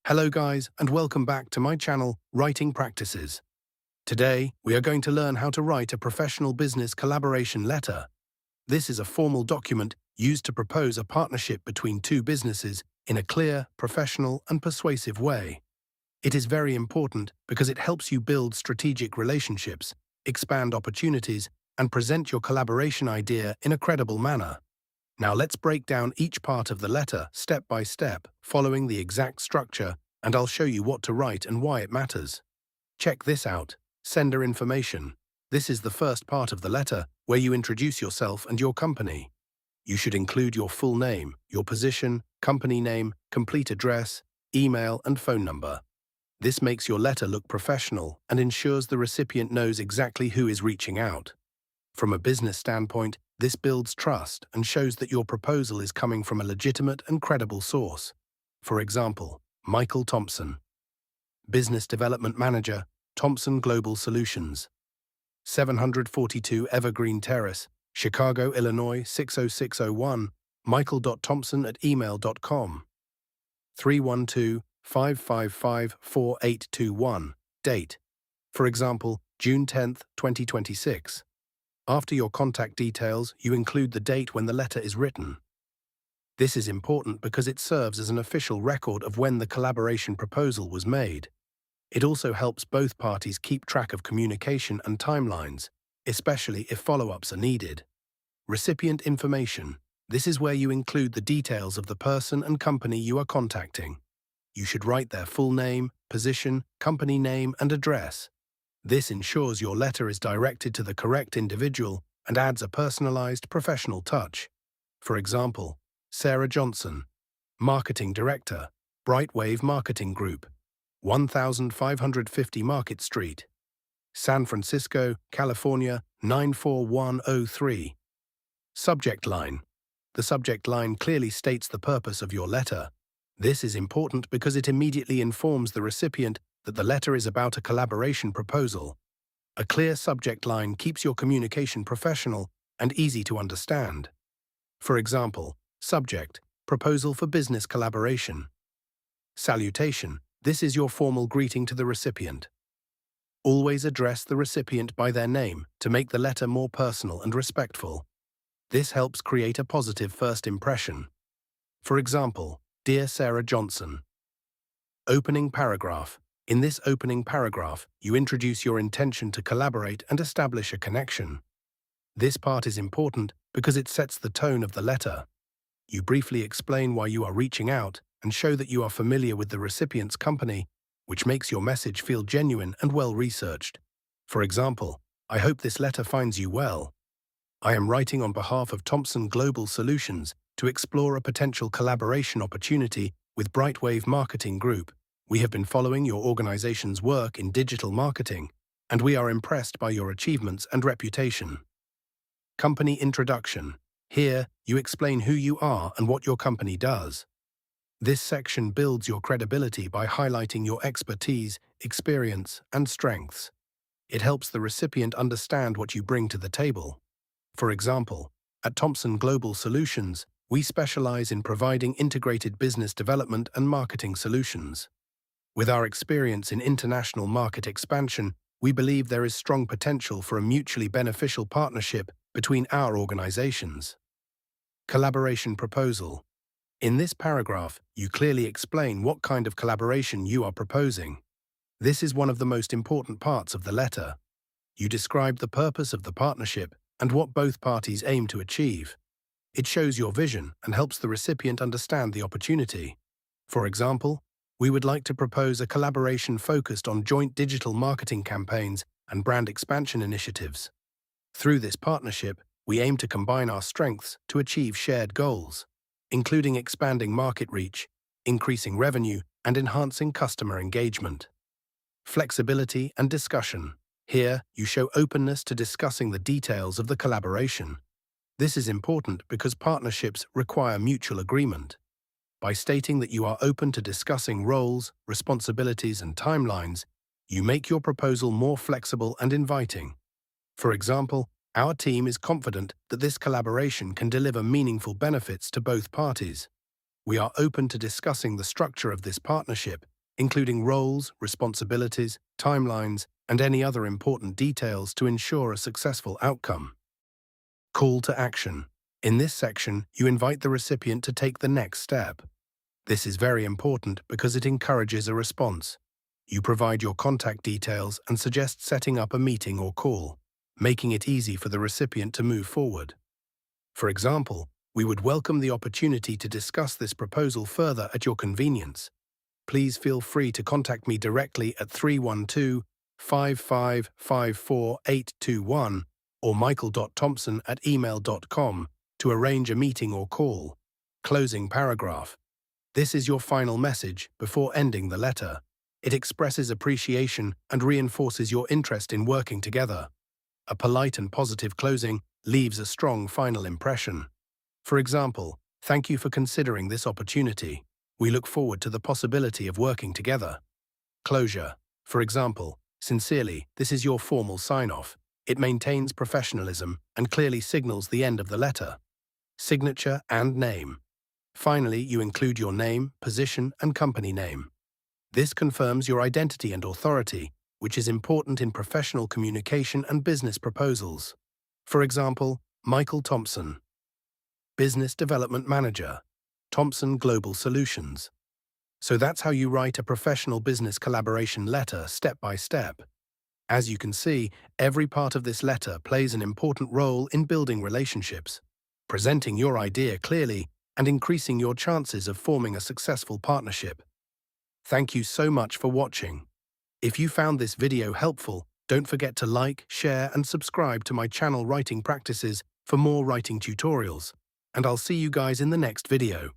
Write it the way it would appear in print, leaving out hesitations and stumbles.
Hello guys, and welcome back to my channel, Writing Practices. Today, we are going to learn how to write a professional business collaboration letter. This is a formal document used to propose a partnership between two businesses in a clear, professional, and persuasive way. It is very important because it helps you build strategic relationships, expand opportunities, and present your collaboration idea in a credible manner. Now let's break down each part of the letter step by step, following the exact structure, and I'll show you what to write and why it matters. Check this out. Sender information. This is the first part of the letter, where you introduce yourself and your company. You should include your full name, your position, company name, complete address, email, and phone number. This makes your letter look professional and ensures the recipient knows exactly who is reaching out. From a business standpoint, this builds trust and shows that your proposal is coming from a legitimate and credible source. For example, Michael Thompson, Business Development Manager, Thompson Global Solutions, 742 Evergreen Terrace, Chicago, Illinois 60601, michael.thompson@email.com, 312-555-4821, date, for example, June 10, 2026. After your contact details, you include the date when the letter is written. This is important because it serves as an official record of when the collaboration proposal was made. It also helps both parties keep track of communication and timelines, especially if follow-ups are needed. Recipient information. This is where you include the details of the person and company you are contacting. You should write their full name, position, company name, and address. This ensures your letter is directed to the correct individual and adds a personalized, professional touch. For example, Sarah Johnson, Marketing Director, Brightwave Marketing Group, 1550 Market Street, San Francisco, California, 94103. Subject line. The subject line clearly states the purpose of your letter. This is important because it immediately informs the recipient that the letter is about a collaboration proposal. A clear subject line keeps your communication professional and easy to understand. For example, subject, proposal for business collaboration. Salutation, this is your formal greeting to the recipient. Always address the recipient by their name to make the letter more personal and respectful. This helps create a positive first impression. For example, Dear Sarah Johnson. Opening paragraph. In this opening paragraph, you introduce your intention to collaborate and establish a connection. This part is important because it sets the tone of the letter. You briefly explain why you are reaching out and show that you are familiar with the recipient's company, which makes your message feel genuine and well-researched. For example, I hope this letter finds you well. I am writing on behalf of Thompson Global Solutions to explore a potential collaboration opportunity with Brightwave Marketing Group. We have been following your organization's work in digital marketing, and we are impressed by your achievements and reputation. Company introduction. Here, you explain who you are and what your company does. This section builds your credibility by highlighting your expertise, experience, and strengths. It helps the recipient understand what you bring to the table. For example, at Thompson Global Solutions, we specialize in providing integrated business development and marketing solutions. With our experience in international market expansion, we believe there is strong potential for a mutually beneficial partnership between our organizations. Collaboration proposal. In this paragraph, you clearly explain what kind of collaboration you are proposing. This is one of the most important parts of the letter. You describe the purpose of the partnership and what both parties aim to achieve. It shows your vision and helps the recipient understand the opportunity. For example, we would like to propose a collaboration focused on joint digital marketing campaigns and brand expansion initiatives. Through this partnership, we aim to combine our strengths to achieve shared goals, including expanding market reach, increasing revenue, and enhancing customer engagement. Flexibility and discussion. Here, you show openness to discussing the details of the collaboration. This is important because partnerships require mutual agreement. By stating that you are open to discussing roles, responsibilities, and timelines, you make your proposal more flexible and inviting. For example, our team is confident that this collaboration can deliver meaningful benefits to both parties. We are open to discussing the structure of this partnership including roles, responsibilities, timelines, and any other important details to ensure a successful outcome. Call to action. In this section, you invite the recipient to take the next step. This is very important because it encourages a response. You provide your contact details and suggest setting up a meeting or call, making it easy for the recipient to move forward. For example, we would welcome the opportunity to discuss this proposal further at your convenience. Please feel free to contact me directly at 312-5554821 or michael.thompson@email.com to arrange a meeting or call. Closing paragraph. This is your final message before ending the letter. It expresses appreciation and reinforces your interest in working together. A polite and positive closing leaves a strong final impression. For example, thank you for considering this opportunity. We look forward to the possibility of working together. Closure. For example, sincerely, this is your formal sign-off. It maintains professionalism and clearly signals the end of the letter. Signature and name. Finally, you include your name, position, and company name. This confirms your identity and authority, which is important in professional communication and business proposals. For example, Michael Thompson, Business Development Manager, Thompson Global Solutions. So that's how you write a professional business collaboration letter step by step. As you can see, every part of this letter plays an important role in building relationships, presenting your idea clearly, and increasing your chances of forming a successful partnership. Thank you so much for watching. If you found this video helpful, don't forget to like, share, and subscribe to my channel Writing Practices for more writing tutorials. And I'll see you guys in the next video.